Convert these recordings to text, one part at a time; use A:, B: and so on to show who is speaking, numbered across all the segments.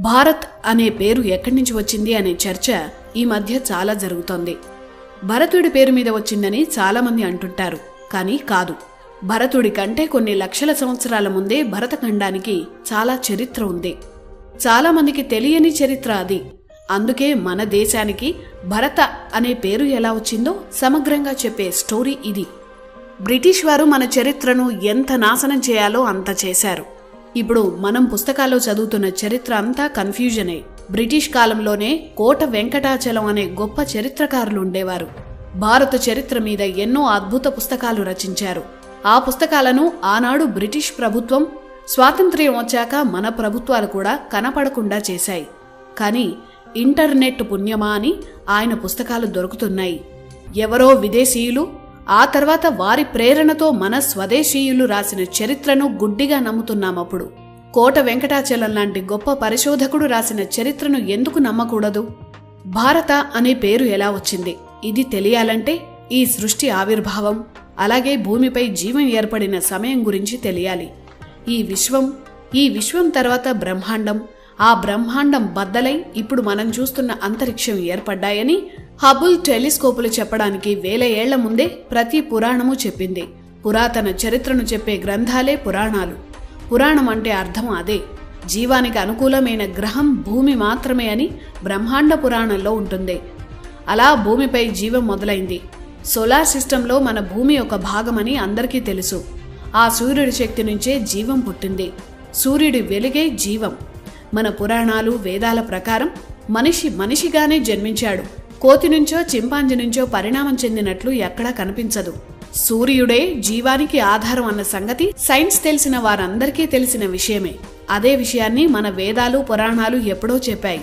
A: భారత్ అనే పేరు ఎక్కడి నుంచి వచ్చింది అనే చర్చ ఈ మధ్య చాలా జరుగుతోంది. భరతుడి పేరు మీద వచ్చిందని చాలామంది అంటుంటారు. కానీ కాదు. భరతుడి కంటే కొన్ని లక్షల సంవత్సరాల ముందే భరతఖండానికి చాలా చరిత్ర ఉంది. చాలామందికి తెలియని చరిత్ర అది. అందుకే మన దేశానికి భరత అనే పేరు ఎలా వచ్చిందో సమగ్రంగా చెప్పే స్టోరీ ఇది. బ్రిటిష్ వారు మన చరిత్రను ఎంత నాశనం చేయాలో అంత చేశారు. ఇప్పుడు మనం పుస్తకాల్లో చదువుతున్న చరిత్ర అంతా కన్ఫ్యూజనే. బ్రిటిష్ కాలంలోనే కోట వెంకటాచలం అనే గొప్ప చరిత్రకారులు ఉండేవారు. భారత చరిత్ర మీద ఎన్నో అద్భుత పుస్తకాలు రచించారు. ఆ పుస్తకాలను ఆనాడు బ్రిటిష్ ప్రభుత్వం స్వాతంత్ర్యం వచ్చాక మన ప్రభుత్వాలు కూడా కనపడకుండా చేశాయి. కానీ ఇంటర్నెట్ పుణ్యమా అని ఆయన పుస్తకాలు దొరుకుతున్నాయి. ఎవరో విదేశీయులు ఆ తర్వాత వారి ప్రేరణతో మన స్వదేశీయులు రాసిన చరిత్రను గుడ్డిగా నమ్ముతున్నామప్పుడు. కోట వెంకటాచలం లాంటి గొప్ప పరిశోధకుడు రాసిన చరిత్రను ఎందుకు నమ్మకూడదు? భారత అనే పేరు ఎలా వచ్చింది? ఇది తెలియాలంటే ఈ సృష్టి ఆవిర్భావం, అలాగే భూమిపై జీవం ఏర్పడిన సమయం గురించి తెలియాలి. ఈ విశ్వం తర్వాత బ్రహ్మాండం, ఆ బ్రహ్మాండం బద్దలై ఇప్పుడు మనం చూస్తున్న అంతరిక్షం ఏర్పడ్డాయని హబుల్ టెలిస్కోపులు చెప్పడానికి 1000 ఏళ్ల ముందే ప్రతి పురాణము చెప్పింది. పురాతన చరిత్రను చెప్పే గ్రంథాలే పురాణాలు. పురాణం అంటే అర్థం అదే. జీవానికి అనుకూలమైన గ్రహం భూమి మాత్రమే అని బ్రహ్మాండ పురాణంలో ఉంటుంది. అలా భూమిపై జీవం మొదలైంది. సోలార్ సిస్టంలో మన భూమి ఒక భాగమని అందరికీ తెలుసు. ఆ సూర్యుడి శక్తి నుంచే జీవం పుట్టింది. సూర్యుడి వెలుగే జీవం. మన పురాణాలు వేదాల ప్రకారం మనిషిగానే జన్మించాడు. కోతి నుంచో చింపాంజీ నుంచో పరిణామం చెందినట్లు ఎక్కడా కనిపించదు. సూర్యుడే జీవానికి ఆధారం అన్న సంగతి సైన్స్ తెలిసిన వారందరికీ తెలిసిన విషయమే. అదే విషయాన్ని మన వేదాలు పురాణాలు ఎప్పుడో చెప్పాయి.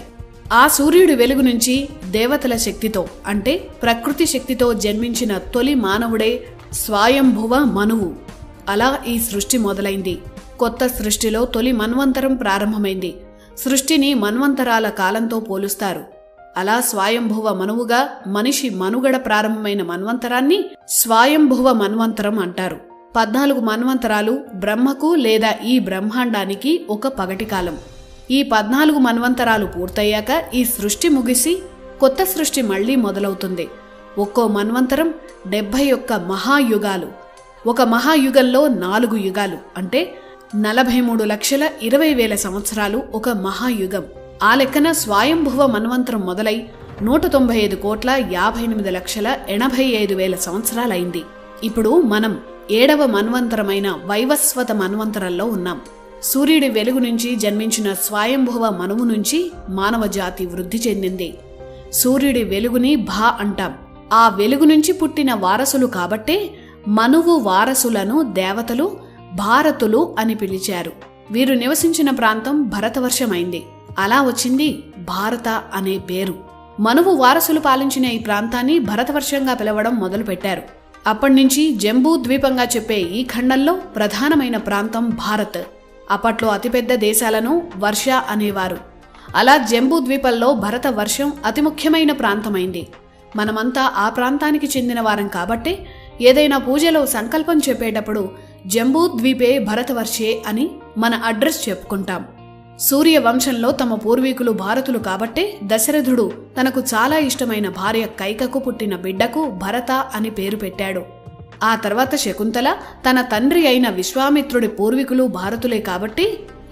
A: ఆ సూర్యుడి వెలుగు నుంచి దేవతల శక్తితో అంటే ప్రకృతి శక్తితో జన్మించిన తొలి మానవుడే స్వయంభువ మనువు. అలా ఈ సృష్టి మొదలైంది. కొత్త సృష్టిలో తొలి మన్వంతరం ప్రారంభమైంది. సృష్టిని మన్వంతరాల కాలంతో పోలుస్తారు. అలా స్వయంభువ మనువుగా మనిషి మనుగడ ప్రారంభమైన మన్వంతరాన్ని స్వయంభువ మన్వంతరం అంటారు. 14 మన్వంతరాలు బ్రహ్మకు లేదా ఈ బ్రహ్మాండానికి ఒక పగటి కాలం. ఈ 14 మన్వంతరాలు పూర్తయ్యాక ఈ సృష్టి ముగిసి కొత్త సృష్టి మళ్లీ మొదలవుతుంది. ఒక్కో మన్వంతరం 71 మహాయుగాలు. ఒక మహాయుగంలో 4 యుగాలు అంటే 43,20,000 సంవత్సరాలు ఒక మహాయుగం. ఆ లెక్కన స్వయంభువ మన్వంతరం మొదలై 198,58,85,000 సంవత్సరాలైంది. ఇప్పుడు మనం 7వ మన్వంతరమైన వైవస్వత మన్వంతరంలో ఉన్నాం. సూర్యుడి వెలుగు నుంచి జన్మించిన స్వయంభువ మనువు నుంచి మానవ జాతి వృద్ధి చెందింది. సూర్యుడి వెలుగుని భా అంటాం. ఆ వెలుగు నుంచి పుట్టిన వారసులు కాబట్టే మనువు వారసులను దేవతలు భారతులు అని పిలిచారు. వీరు నివసించిన ప్రాంతం భరతవర్షమైంది. అలా వచ్చింది భారత అనే పేరు. మనువు వారసులు పాలించిన ఈ ప్రాంతాన్ని భరతవర్షంగా పిలవడం మొదలుపెట్టారు. అప్పటినుంచి జంబూ ద్వీపంగా చెప్పే ఈ ఖండంలో ప్రధానమైన ప్రాంతం భారత్. అప్పట్లో అతిపెద్ద దేశాలను వర్ష అనేవారు. అలా జంబూ ద్వీపంలో భరత వర్షం అతి ముఖ్యమైన ప్రాంతమైంది. మనమంతా ఆ ప్రాంతానికి చెందిన వారం కాబట్టే ఏదైనా పూజలో సంకల్పం చెప్పేటప్పుడు జంబూ ద్వీపే భరతవర్షే అని మన అడ్రస్ చెప్పుకుంటాం. సూర్య వంశంలో తమ పూర్వీకులు భారతులు కాబట్టే దశరథుడు తనకు చాలా ఇష్టమైన భార్య కైకకు పుట్టిన బిడ్డకు భరత అని పేరు పెట్టాడు. ఆ తర్వాత శకుంతల తన తండ్రి అయిన విశ్వామిత్రుడి పూర్వీకులు భారతులే కాబట్టి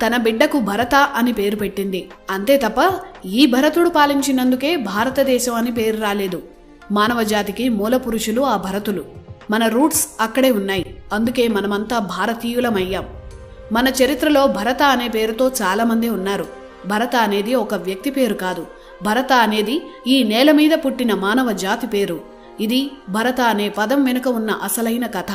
A: తన బిడ్డకు భరత అని పేరు పెట్టింది. అంతే తప్ప ఈ భరతుడు పాలించినందుకే భారతదేశం అని పేరు రాలేదు. మానవ జాతికి మూల పురుషులు ఆ భరతులు. మన రూట్స్ అక్కడే ఉన్నాయి. అందుకే మనమంతా భారతీయులమయ్యాం. మన చరిత్రలో భరత అనే పేరుతో చాలామంది ఉన్నారు. భరత అనేది ఒక వ్యక్తి పేరు కాదు. భరత అనేది ఈ నేల మీద పుట్టిన మానవ జాతి పేరు. ఇది భరత అనే పదం వెనుక ఉన్న అసలైన కథ.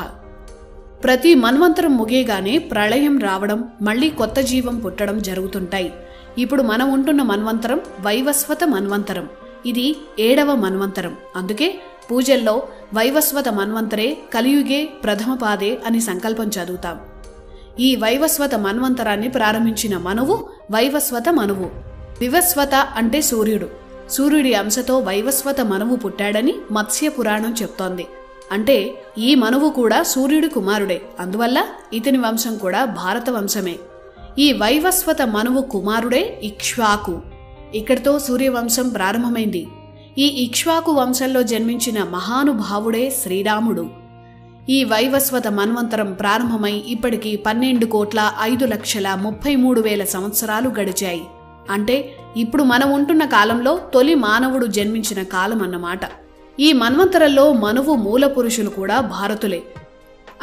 A: ప్రతి మన్వంతరం ముగియగానే ప్రళయం రావడం, మళ్లీ కొత్త జీవం పుట్టడం జరుగుతుంటాయి. ఇప్పుడు మనం ఉంటున్న మన్వంతరం వైవస్వత మన్వంతరం. ఇది 7వ మన్వంతరం. అందుకే పూజల్లో వైవస్వత మన్వంతరే కలియుగే ప్రథమ పాదే అని సంకల్పం చదువుతాం. ఈ వైవస్వత మన్వంతరాన్ని ప్రారంభించిన మనువు వైవస్వత మనువు. వివస్వత అంటే సూర్యుడు. సూర్యుడి అంశతో వైవస్వత మనువు పుట్టాడని మత్స్య పురాణం చెప్తోంది. అంటే ఈ మనువు కూడా సూర్యుడి కుమారుడే. అందువల్ల ఇతని వంశం కూడా భారత వంశమే. ఈ వైవస్వత మనువు కుమారుడే ఇక్ష్వాకు. ఇక్కడితో సూర్యవంశం ప్రారంభమైంది. ఈ ఇక్ష్వాకు వంశంలో జన్మించిన మహానుభావుడే శ్రీరాముడు. ఈ వైవస్వత మన్వంతరం ప్రారంభమై ఇప్పటికి 12,05,33,000 సంవత్సరాలు గడిచాయి. అంటే ఇప్పుడు మనం ఉంటున్న కాలంలో తొలి మానవుడు జన్మించిన కాలం అన్నమాట. ఈ మన్వంతరంలో మనువు మూల పురుషులు కూడా భారతులే,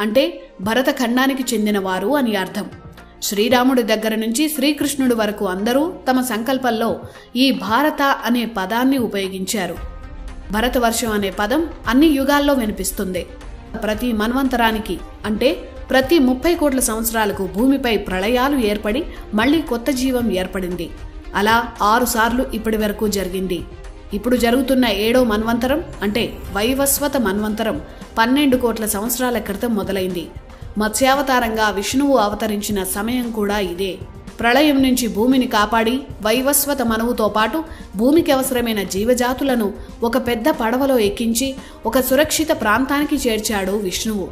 A: అంటే భరత ఖండానికి చెందినవారు అని అర్థం. శ్రీరాముడి దగ్గర నుంచి శ్రీకృష్ణుడి వరకు అందరూ తమ సంకల్పంలో ఈ భారత అనే పదాన్ని ఉపయోగించారు. భరతవర్షం అనే పదం అన్ని యుగాల్లో వినిపిస్తుంది. ప్రతి మన్వంతరానికి అంటే ప్రతి 30 కోట్ల సంవత్సరాలకు భూమిపై ప్రళయాలు ఏర్పడి మళ్లీ కొత్త జీవం ఏర్పడింది. అలా 6 సార్లు ఇప్పటి వరకు జరిగింది. ఇప్పుడు జరుగుతున్న 7వ మన్వంతరం అంటే వైవస్వత మన్వంతరం 12 కోట్ల సంవత్సరాల క్రితం మొదలైంది. మత్స్యావతారంగా విష్ణువు అవతరించిన సమయం కూడా ఇదే. ప్రళయం నుంచి భూమిని కాపాడి వైవస్వత మనువుతో పాటు భూమికి అవసరమైన జీవజాతులను ఒక పెద్ద పడవలో ఎక్కించి ఒక సురక్షిత ప్రాంతానికి చేర్చాడు విష్ణువు.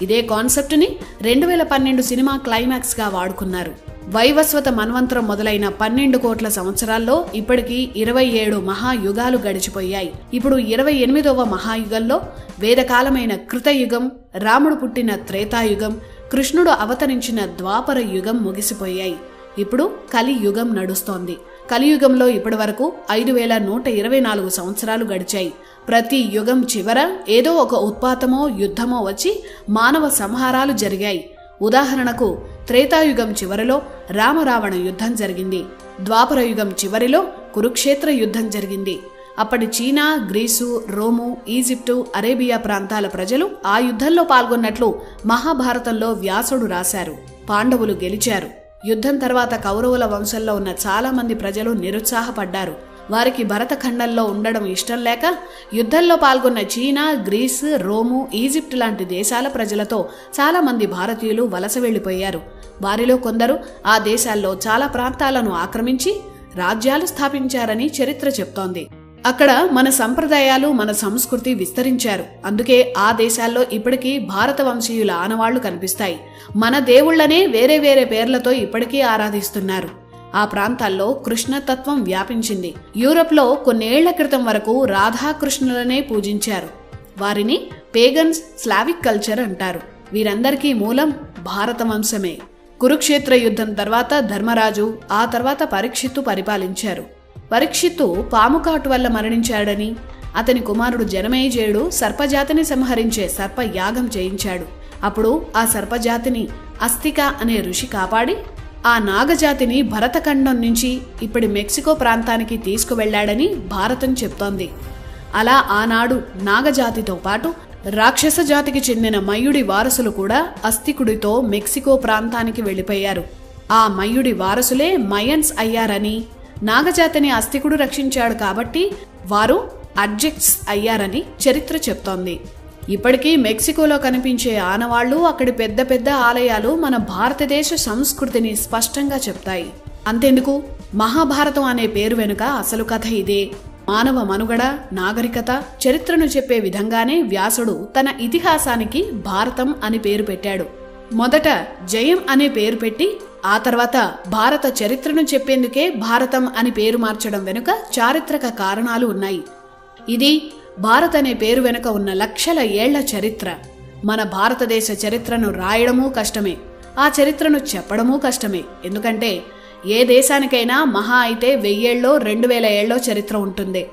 A: ఇదే కాన్సెప్ట్ని 2012 సినిమా క్లైమాక్స్గా వాడుకున్నారు. వైవస్వత మన్వంతరం మొదలైన 12 కోట్ల సంవత్సరాల్లో ఇప్పటికీ 27 మహాయుగాలు గడిచిపోయాయి. ఇప్పుడు 28వ మహాయుగంలో వేదకాలమైన కృతయుగం, రాముడు పుట్టిన త్రేతాయుగం, కృష్ణుడు అవతరించిన ద్వాపర యుగం ముగిసిపోయాయి. ఇప్పుడు కలియుగం నడుస్తోంది. కలియుగంలో ఇప్పటి వరకు 5,124 సంవత్సరాలు గడిచాయి. ప్రతి యుగం చివర ఏదో ఒక ఉత్పాతమో యుద్ధమో వచ్చి మానవ సంహారాలు జరిగాయి. ఉదాహరణకు త్రేతాయుగం చివరిలో రామరావణ యుద్ధం జరిగింది. ద్వాపర యుగం చివరిలో కురుక్షేత్ర యుద్ధం జరిగింది. అప్పటి చీనా, గ్రీసు, రోము, ఈజిప్టు, అరేబియా ప్రాంతాల ప్రజలు ఆ యుద్ధంలో పాల్గొన్నట్లు మహాభారతంలో వ్యాసుడు రాశారు. పాండవులు గెలిచారు. యుద్ధం తర్వాత కౌరవుల వంశంలో ఉన్న చాలా మంది ప్రజలు నిరుత్సాహపడ్డారు. వారికి భరతఖండంలో ఉండడం ఇష్టం లేక యుద్ధంలో పాల్గొన్న చీనా, గ్రీస్, రోము, ఈజిప్ట్ లాంటి దేశాల ప్రజలతో చాలా మంది భారతీయులు వలస వెళ్లిపోయారు. వారిలో కొందరు ఆ దేశాల్లో చాలా ప్రాంతాలను ఆక్రమించి రాజ్యాలు స్థాపించారని చరిత్ర చెప్తోంది. అక్కడ మన సంప్రదాయాలు, మన సంస్కృతి విస్తరించారు. అందుకే ఆ దేశాల్లో ఇప్పటికీ భారత వంశీయుల ఆనవాళ్లు కనిపిస్తాయి. మన దేవుళ్లనే వేరే వేరే పేర్లతో ఇప్పటికీ ఆరాధిస్తున్నారు. ఆ ప్రాంతాల్లో కృష్ణతత్వం వ్యాపించింది. యూరప్లో కొన్నేళ్ల క్రితం వరకు రాధాకృష్ణులనే పూజించారు. వారిని పేగన్స్, స్లావిక్ కల్చర్ అంటారు. వీరందరికీ మూలం భారత వంశమే. కురుక్షేత్ర యుద్ధం తర్వాత ధర్మరాజు, ఆ తర్వాత పరీక్షిత్తు పరిపాలించారు. పరీక్షిత్తు పాముకాటు వల్ల మరణించాడని అతని కుమారుడు జనమేజయుడు సర్పజాతిని సంహరించే సర్పయాగం చేయించాడు. అప్పుడు ఆ సర్పజాతిని అస్తిక అనే ఋషి కాపాడి ఆ నాగజాతిని భరతఖండం నుంచి ఇప్పటి మెక్సికో ప్రాంతానికి తీసుకువెళ్లాడని భారతం చెప్తోంది. అలా ఆనాడు నాగజాతితో పాటు రాక్షస జాతికి చెందిన మయుడి వారసులు కూడా అస్తికుడితో మెక్సికో ప్రాంతానికి వెళ్లిపోయారు. ఆ మయుడి వారసులే మయన్స్ అయ్యారని, నాగజాతిని అస్తికుడు రక్షించాడు కాబట్టి వారు అడ్జెక్ట్స్ అయ్యారని చరిత్ర చెప్తోంది. ఇప్పటికీ మెక్సికోలో కనిపించే ఆనవాళ్లు, అక్కడి పెద్ద పెద్ద ఆలయాలు మన భారతదేశ సంస్కృతిని స్పష్టంగా చెప్తాయి. అంతెందుకు, మహాభారతం అనే పేరు వెనుక అసలు కథ ఇదే. మానవ మనుగడ, నాగరికత, చరిత్రను చెప్పే విధంగానే వ్యాసుడు తన ఇతిహాసానికి భారతం అని పేరు పెట్టాడు. మొదట జయం అనే పేరు పెట్టి ఆ తర్వాత భారత చరిత్రను చెప్పేందుకే భారతం అని పేరు మార్చడం వెనుక చారిత్రక కారణాలు ఉన్నాయి. ఇది భారత్ అనే పేరు వెనుక ఉన్న లక్షల ఏళ్ల చరిత్ర. మన భారతదేశ చరిత్రను రాయడమూ కష్టమే, ఆ చరిత్రను చెప్పడమూ కష్టమే. ఎందుకంటే ఏ దేశానికైనా మహా అయితే 1000 ఏళ్ళో 2000 ఏళ్ళో చరిత్ర ఉంటుంది.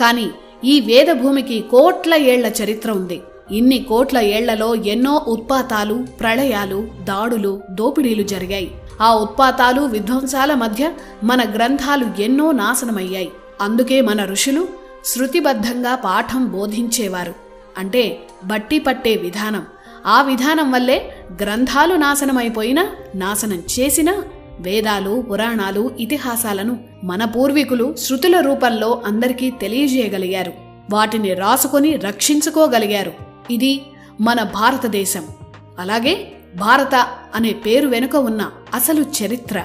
A: కానీ ఈ వేద భూమికి కోట్ల ఏళ్ల చరిత్ర ఉంది. ఇన్ని కోట్ల ఏళ్లలో ఎన్నో ఉత్పాతాలు, ప్రళయాలు, దాడులు, దోపిడీలు జరిగాయి. ఆ ఉత్పాతాలు, విధ్వంసాల మధ్య మన గ్రంథాలు ఎన్నో నాశనమయ్యాయి. అందుకే మన ఋషులు శృతిబద్ధంగా పాఠం బోధించేవారు. అంటే బట్టి పట్టే విధానం. ఆ విధానం వల్లే గ్రంథాలు నాశనమైపోయినా, నాశనం చేసినా వేదాలు, పురాణాలు, ఇతిహాసాలను మన పూర్వీకులు శృతుల రూపంలో అందరికీ తెలియజేయగలిగారు. వాటిని రాసుకొని రక్షించుకోగలిగారు. ఇది మన భారతదేశం. అలాగే భారత అనే పేరు వెనుక ఉన్న అసలు చరిత్ర.